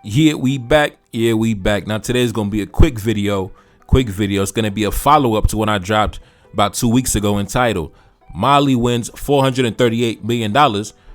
Yeah, we back. Now today's gonna be a quick video. It's gonna be a follow-up to one I dropped about 2 weeks ago entitled Mali wins $438 million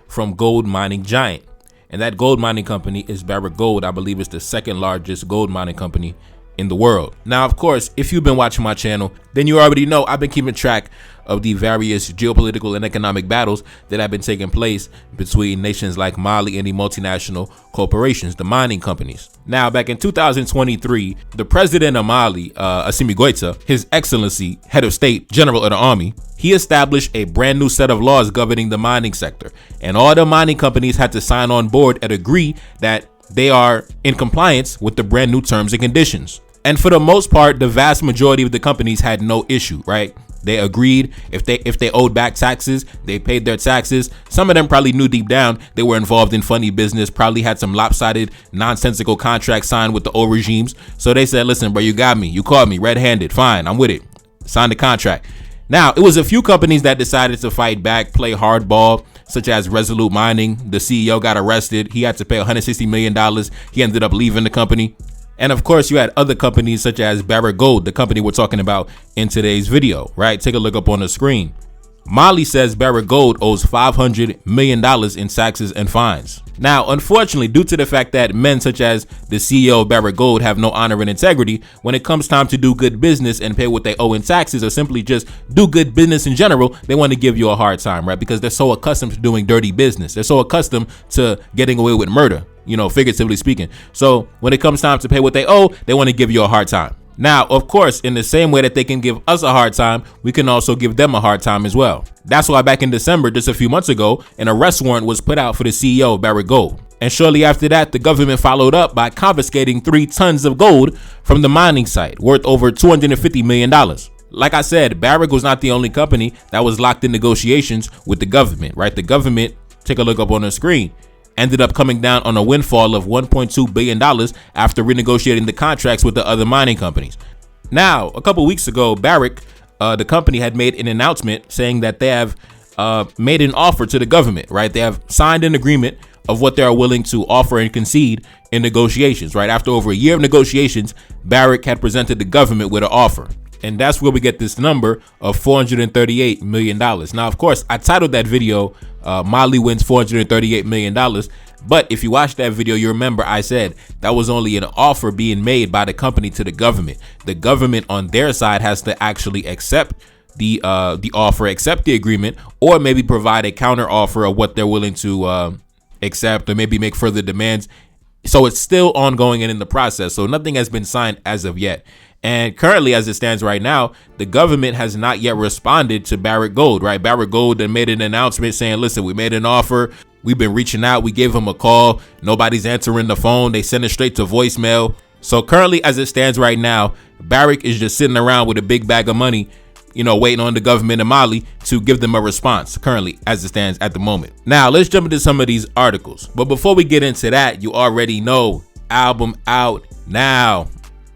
from gold mining giant. And that gold mining company is Barrick Gold. I believe it's the second largest gold mining company in the world. Now, of course, if you've been watching my channel, then you already know I've been keeping track of the various geopolitical and economic battles that have been taking place between nations like Mali and the multinational corporations, the mining companies. Now, back in 2023, the president of Mali, Assimi Goïta, His Excellency, Head of State, General of the Army, he established a brand new set of laws governing the mining sector. And all the mining companies had to sign on board and agree that they are in compliance with the brand new terms and conditions. And for the most part, the vast majority of the companies had no issue, right? They agreed. If they owed back taxes, they paid their taxes. Some of them probably knew deep down they were involved in funny business, probably had some lopsided, nonsensical contracts signed with the old regimes. So they said, listen, bro, you got me. You caught me red-handed. Fine, I'm with it. Sign the contract. Now, it was a few companies that decided to fight back, play hardball, such as Resolute Mining. The CEO got arrested. He had to pay $160 million. He ended up leaving the company. And of course, you had other companies such as Barrick Gold, the company we're talking about in today's video, right? Take a look up on the screen. Mali says Barrick Gold owes $500 million in taxes and fines. Now, unfortunately, due to the fact that men such as the CEO of Barrick Gold have no honor and integrity, when it comes time to do good business and pay what they owe in taxes or simply just do good business in general, they want to give you a hard time, right? Because they're so accustomed to doing dirty business. They're so accustomed to getting away with murder, you know, figuratively speaking. So when it comes time to pay what they owe, they want to give you a hard time. Now, of course, in the same way that they can give us a hard time, we can also give them a hard time as well. That's why back in December, just a few months ago, an arrest warrant was put out for the CEO of Barrick Gold. And shortly after that, the government followed up by confiscating 3 tons of gold from the mining site, worth over $250 million. Like I said, Barrick was not the only company that was locked in negotiations with the government, right? The government, take a look up on the screen, ended up coming down on a windfall of $1.2 billion after renegotiating the contracts with the other mining companies. Now, a couple weeks ago, Barrick, the company, had made an announcement saying that they have made an offer to the government, right? They have signed an agreement of what they are willing to offer and concede in negotiations, right? After over a year of negotiations, Barrick had presented the government with an offer. And that's where we get this number of $438 million. Now, of course, I titled that video, Mali wins $438 million. But if you watch that video, you remember I said that was only an offer being made by the company to the government. The government on their side has to actually accept the offer, accept the agreement, or maybe provide a counter offer of what they're willing to accept, or maybe make further demands. So it's still ongoing and in the process. So nothing has been signed as of yet. And currently, as it stands right now, the government has not yet responded to Barrick Gold, right? Barrick Gold then made an announcement saying, listen, we made an offer. We've been reaching out. We gave them a call. Nobody's answering the phone. They send it straight to voicemail. So currently, as it stands right now, Barrick is just sitting around with a big bag of money, you know, waiting on the government of Mali to give them a response currently as it stands at the moment. Now, let's jump into some of these articles. But before we get into that, you already know, album out now.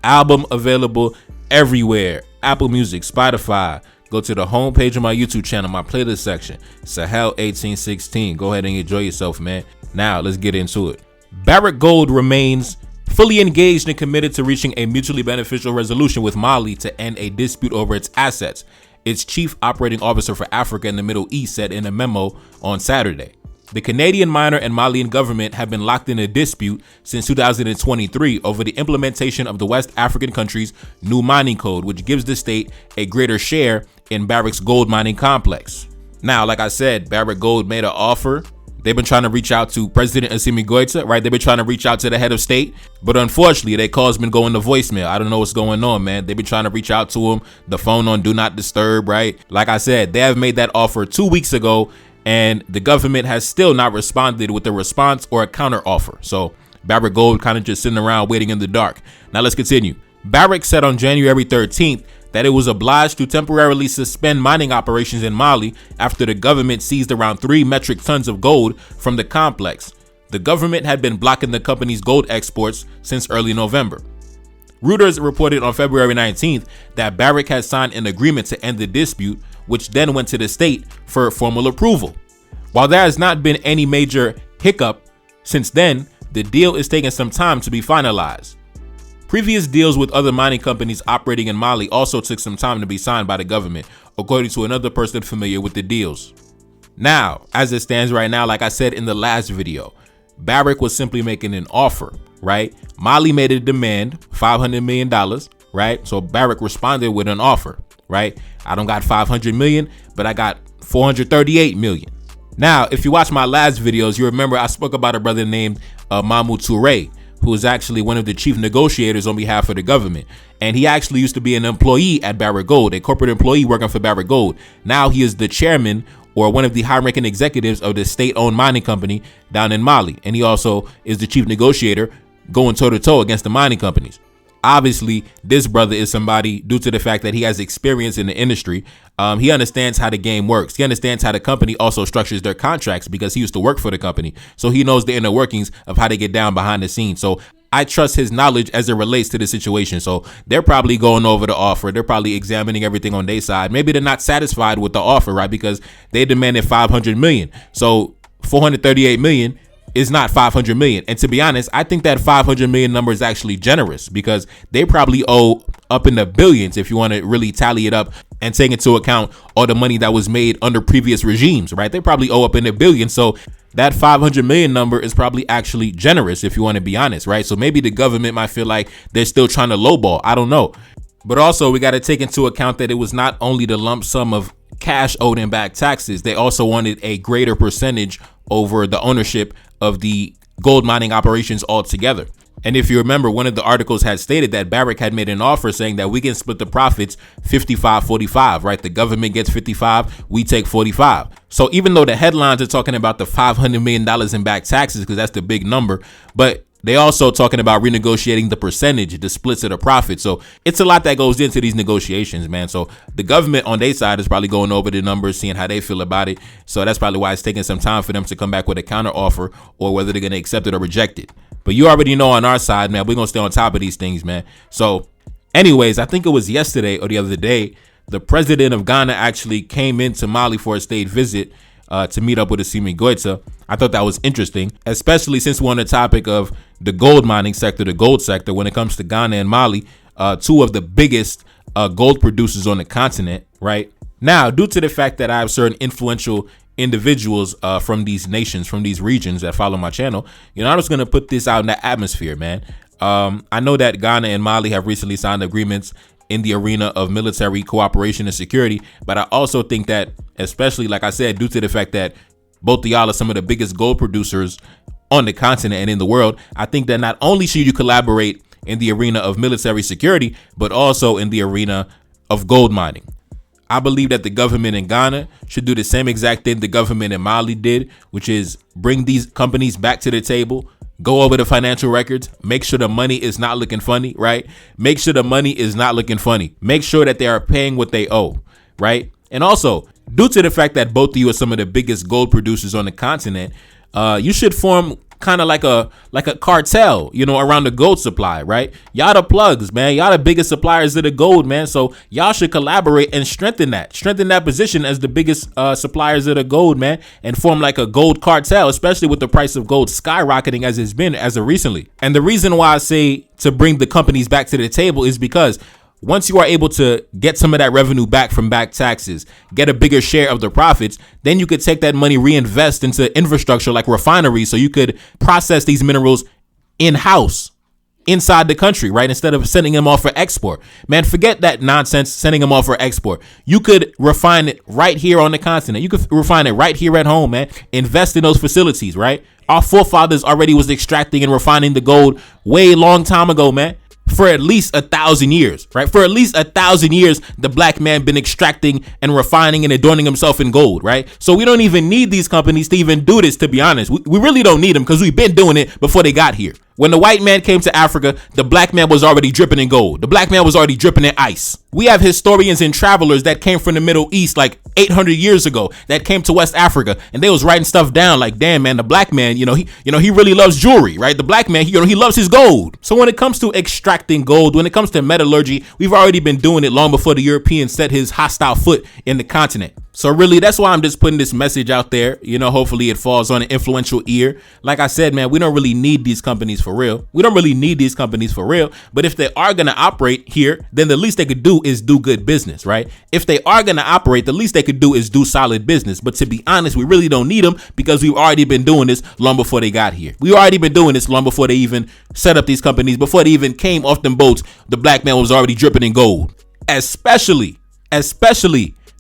Album available everywhere. Apple Music, Spotify. Go to the homepage of my YouTube channel, my playlist section, Sahel 1816. Go ahead and enjoy yourself, man. Now, let's get into it. Barrick Gold remains fully engaged and committed to reaching a mutually beneficial resolution with Mali to end a dispute over its assets, its chief operating officer for Africa and the Middle East said in a memo on Saturday. The Canadian miner and Malian government have been locked in a dispute since 2023 over the implementation of the West African country's new mining code, which gives the state a greater share in Barrick's gold mining complex. Now, like I said, Barrick Gold made an offer. They've been trying to reach out to President Assimi Goïta, right? They've been trying to reach out to the head of state, but unfortunately, their call's been going to voicemail. I don't know what's going on, man. They've been trying to reach out to him. The phone on Do Not Disturb, right? Like I said, they have made that offer 2 weeks ago, and the government has still not responded with a response or a counter offer. So Barrick Gold kind of just sitting around waiting in the dark. Now let's continue. Barrick said on January 13th that it was obliged to temporarily suspend mining operations in Mali after the government seized around 3 metric tons of gold from the complex. The government had been blocking the company's gold exports since early November. Reuters reported on February 19th that Barrick had signed an agreement to end the dispute, which then went to the state for formal approval. While there has not been any major hiccup since then, the deal is taking some time to be finalized. Previous deals with other mining companies operating in Mali also took some time to be signed by the government, according to another person familiar with the deals. Now, as it stands right now, like I said in the last video, Barrick was simply making an offer, right? Mali made a demand, $500 million, right? So Barrick responded with an offer, right? I don't got 500 million, but I got 438 million. Now, if you watch my last videos, you remember I spoke about a brother named Mahmoud Touré, who is actually one of the chief negotiators on behalf of the government. And he actually used to be an employee at Barrick Gold, a corporate employee working for Barrick Gold. Now he is the chairman or one of the high-ranking executives of the state-owned mining company down in Mali. And he also is the chief negotiator going toe-to-toe against the mining companies. Obviously, this brother is somebody, due to the fact that he has experience in the industry, he understands how the game works. He understands how the company also structures their contracts because he used to work for the company. So he knows the inner workings of how they get down behind the scenes. So I trust his knowledge as it relates to the situation. So they're probably going over the offer. They're probably examining everything on their side. Maybe they're not satisfied with the offer, right? Because they demanded 500 million. So 438 million is not 500 million. And to be honest, I think that 500 million number is actually generous because they probably owe up in the billions if you want to really tally it up and take into account all the money that was made under previous regimes, right? They probably owe up in the billions. So that 500 million number is probably actually generous if you want to be honest, right? So maybe the government might feel like they're still trying to lowball. I don't know. But also we got to take into account that it was not only the lump sum of cash owed in back taxes. They also wanted a greater percentage over the ownership of the gold mining operations altogether. And if you remember, one of the articles had stated that Barrick had made an offer saying that we can split the profits 55-45, right? The government gets 55, we take 45. So even though the headlines are talking about the $500 million in back taxes, because that's the big number, but they also talking about renegotiating the percentage, the splits of the profit. So it's a lot that goes into these negotiations, man. So the government on their side is probably going over the numbers, seeing how they feel about it. So that's probably why it's taking some time for them to come back with a counter offer or whether they're going to accept it or reject it. But you already know on our side, man, we're going to stay on top of these things, man. So anyways, I think it was yesterday or the other day, the president of Ghana actually came into Mali for a state visit to meet up with Assimi Goïta. I thought that was interesting, especially since we're on the topic of the gold mining sector, the gold sector. When it comes to Ghana and Mali, two of the biggest gold producers on the continent, right? Now, due to the fact that I have certain influential individuals from these nations, from these regions that follow my channel, I'm just going to put this out in the atmosphere, man. I know that Ghana and Mali have recently signed agreements in the arena of military cooperation and security. But I also think that, especially, like I said, due to the fact that both of y'all are some of the biggest gold producers on the continent and in the world, I think that not only should you collaborate in the arena of military security, but also in the arena of gold mining. I believe that the government in Ghana should do the same exact thing the government in Mali did, which is bring these companies back to the table, go over the financial records, make sure the money is not looking funny, right? Make sure the money is not looking funny. Make sure that they are paying what they owe, right? And also, due to the fact that both of you are some of the biggest gold producers on the continent, you should form kind of like a cartel, around the gold supply, right? Y'all the plugs, man. Y'all the biggest suppliers of the gold, man. So y'all should collaborate and strengthen that position as the biggest suppliers of the gold, man, and form like a gold cartel, especially with the price of gold skyrocketing as it's been as of recently. And the reason why I say to bring the companies back to the table is because once you are able to get some of that revenue back from back taxes, get a bigger share of the profits, then you could take that money, reinvest into infrastructure like refineries, so you could process these minerals in-house, inside the country, right? Instead of sending them off for export. Man, forget that nonsense, sending them off for export. You could refine it right here on the continent. You could refine it right here at home, man. Invest in those facilities, right? Our forefathers already was extracting and refining the gold way long time ago, man. For at least 1,000 years, right? For at least 1,000 years, the black man been extracting and refining and adorning himself in gold, right? So we don't even need these companies to even do this, to be honest. We really don't need them because we've been doing it before they got here. When the white man came to Africa, the black man was already dripping in gold. The black man was already dripping in ice. We have historians and travelers that came from the Middle East like 800 years ago that came to West Africa, and they was writing stuff down like, damn, man, the black man, he really loves jewelry, right? The black man, he loves his gold. So when it comes to extracting gold, when it comes to metallurgy, we've already been doing it long before the European set his hostile foot in the continent. So really, that's why I'm just putting this message out there. You know, hopefully it falls on an influential ear. Like I said, man, we don't really need these companies for real. We don't really need these companies for real. But if they are going to operate here, then the least they could do is do good business, right? If they are going to operate, the least they could do is do solid business. But to be honest, we really don't need them because we've already been doing this long before they got here. We already been doing this long before they even set up these companies. Before they even came off them boats, the black man was already dripping in gold. Especially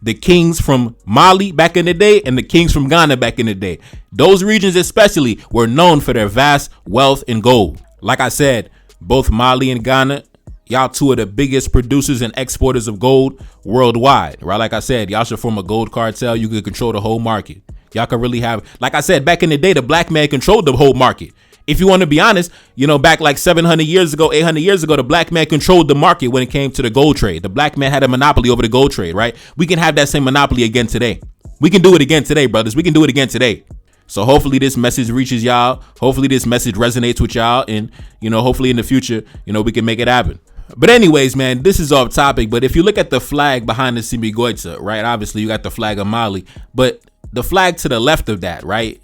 the kings from Mali back in the day and the kings from Ghana back in the day. Those regions especially were known for their vast wealth in gold. Like I said, both Mali and Ghana, y'all two of the biggest producers and exporters of gold worldwide, right? Like I said, y'all should form a gold cartel. You could control the whole market. Y'all could really have, like I said, back in the day, the black man controlled the whole market. If you want to be honest, you know, back like 700 years ago, 800 years ago, the black man controlled the market when it came to the gold trade. The black man had a monopoly over the gold trade, right? We can have that same monopoly again today. We can do it again today, brothers. We can do it again today. So hopefully this message reaches y'all. Hopefully this message resonates with y'all. And, you know, hopefully in the future, you know, we can make it happen. But anyways, man, this is off topic. But if you look at the flag behind the Simigoita, right? Obviously, you got the flag of Mali. But the flag to the left of that, right?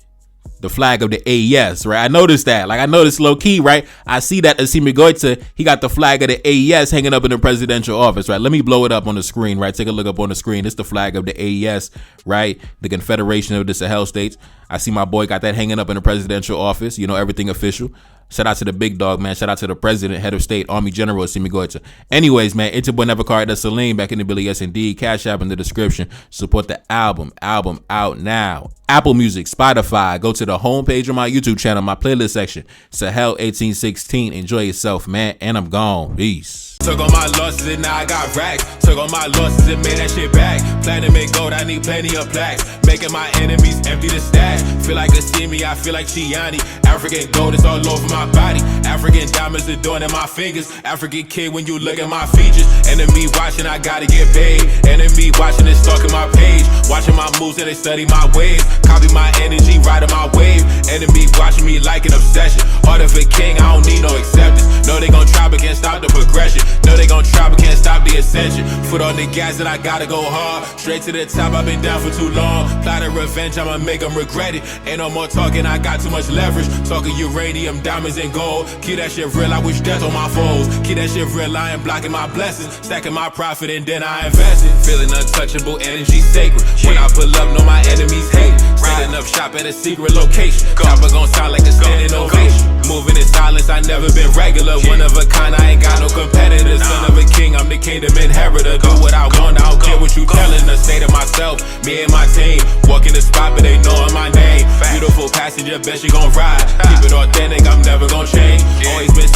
The flag of the AES, right? I noticed that. Like, I noticed low key, right? I see that Assimi Goïta, he got the flag of the AES hanging up in the presidential office, right? Let me blow it up on the screen, right? Take a look up on the screen. It's the flag of the AES, right? The Confederation of the Sahel States. I see my boy got that hanging up in the presidential office. You know, everything official. Shout out to the big dog, man. Shout out to the president, head of state, Army General Assimi Goïta. Anyways, man, it's your boy Never Card that's Salim back in the Billy S indeed. Cash App in the description. Support the album. Album out now. Apple Music, Spotify. Go to the homepage of my YouTube channel, my playlist section. Sahel 1816. Enjoy yourself, man. And I'm gone. Peace. Took all my losses and now I got racks. Took all my losses and made that shit back. Plan to make gold, I need plenty of plaques. Making my enemies empty the stash. Feel like a Simi, I feel like Chiani. African gold is all over my body. African diamonds adorning my fingers. African kid when you look at my features. Enemy watching, I gotta get paid. Enemy watching and stalking my page. Watching my moves and they study my ways. Copy my energy, riding my wave. Enemy watching me like an obsession. Heart of a king, I don't need no acceptance. No, they gon' try but can't stop the progression. No, they gon' try but can't stop the ascension. Foot on the gas and I gotta go hard. Straight to the top, I've been down for too long. Plot of revenge, I'ma make them regret it. Ain't no more talking, I got too much leverage. Talking uranium, diamonds and gold. Keep that shit real, I wish death on my foes. Keep that shit real, I ain't blocking my blessings. Stacking my profit and then I invest it. Feeling untouchable, energy sacred. When I pull up, know my enemies hate. Setting up shop at a secret location. Chopper gon' sound like a standing ovation. Moving in silence, I never been regular. One of a kind, I ain't got no competitors. Son of a king, I'm the kingdom inheritor. Do what I want, I don't care what you telling us. Say to myself, me and my team. Walk in the spot, but they knowin' my name. Beautiful passenger, bet she gon' ride. Keep it authentic, I'm never gon' change. Always been